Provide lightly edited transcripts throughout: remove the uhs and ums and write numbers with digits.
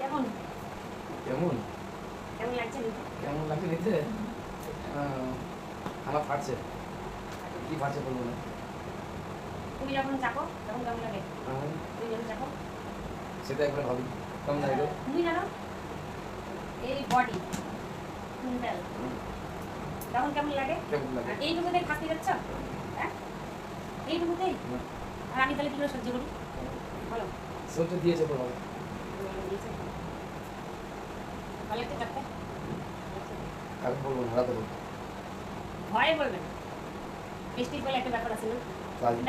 কেমন কেমন কেমন লাগছে নিতে? কেমন লাগছে নিতে? আমার ফাটছে, কি ফাটছে বলবো না। তুমি যখন চাপো তখন কেমন লাগে? তুমি যখন চাপো সেটা একবার ভাবি কেমন লাগে। তুমি জানো এই বডি কুইন্টাল তখন কেমন লাগে? কেমন লাগে? আর এইটুকুতে খাতি যাচ্ছ, হ্যাঁ এইটুকুতেই। আর আমি তাহলে কি করে সহ্য করি বলো? সহ্য দিয়েছে তো ভালো। ভালো একটা চাপতে কাকে বলবো না, রাতে বলবো। ভয়ে বলবে না, মিষ্টির বলে একটা ব্যাপার আছে না,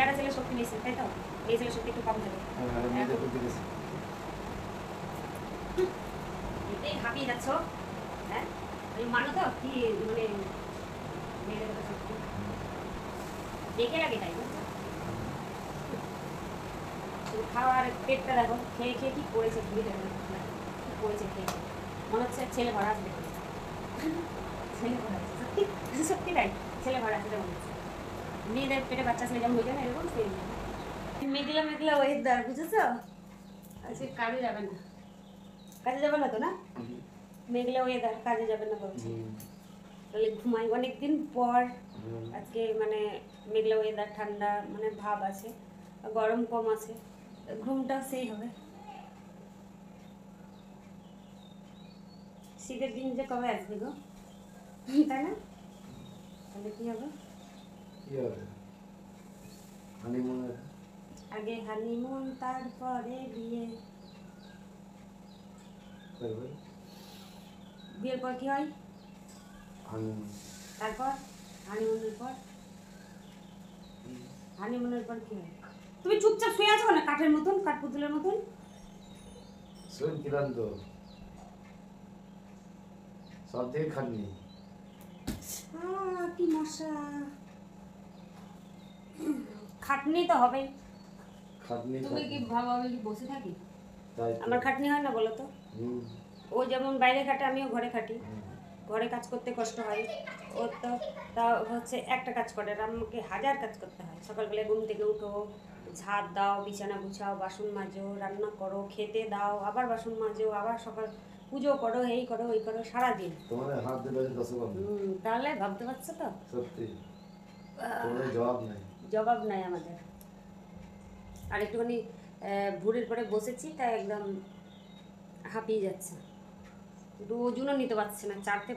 একটা ছেলে শক্তি নিয়েছে তাই তো, এই ছেলে শক্তি একটু কম থাকে। মেয়েদের বুদ্ধি দিয়েছে। এতেই হাঁপিয়ে যাচ্ছ, হ্যাঁ মানো তো কি মানে মেয়েদের কথা সত্যি দেখে লাগে তাই না? খাওয়ার পেটটা দেখো, খেয়ে খেয়ে কি করেছে, ঘুরে দেখো কি করেছে খেয়ে, মনে হচ্ছে ছেলে ভরা আসবে, ছেলে ভরা আছে সত্যি সত্যি তাই, ছেলে ভরা আসবে মনে হচ্ছে। মেয়েদের পেটে বাচ্চা ছেলে যেমন হয়ে যায় না এরকম সেই মেঘলা মেঘলা ওয়েদার, বুঝেছো? আজকে কাজে যাবে না, কাজে যাবে না তো না, মেঘলা ওয়েদার কাজে যাবে না বলছে, তাহলে ঘুমাই অনেকদিন পর। আজকে মানে মেঘলা ওয়েদার, ঠান্ডা মানে ভাব আছে, গরম কম আছে, ঘুমটাও সেই হবে। শীতের দিন যে কবে আসবে গো, তাই না? তাহলে কি হবে? কি হবে? হানিমুন। আগে হানিমুন তারপরে বিয়ে, বিয়ের পর কি হয়? হানিমুন। তারপর হানিমুনের পর, হানিমুনের পর কি হয়? তুমি চুপচাপ শুয়ে আছো না কাঠের মতন, কাঠপুতুলের মতন? শরীর ক্লান্ত, সব থেকে খাটনি। কি মশা, খাটনি তো হবেই। খাটনি তুমি কি ভাবো আমি কি বসে থাকি? তাই আমার খাটনি হয় না বলো তো? ও যেমন বাইরে খাটে আমিও ঘরে খাটি, ঘরে কাজ করতে কষ্ট হয়, ও তো তা হচ্ছে একটা কাজ করে, আর আমাকে হাজার কাজ করতে হয়। সকালবেলায় ঘুম থেকে উঠো, ঝাড় দাও, বিছানা গুছাও, বাসন মাজো, রান্না করো, খেতে দাও, আবার বাসন মাজো, আবার সকাল পুজো করো, এই করো ওই করো, সারাদিন তোমাদের হাত দিলে দশবার। তাহলে ভাবতে পারছো তো? সত্যি তোমাদের জবাব নাই, জবাব নাই আমাদের। আর একটুখানি ভোরের পরে বসেছি তাই একদম হাঁপিয়ে যাচ্ছে, একটু ওজনও নিতে পারছে না, চারতে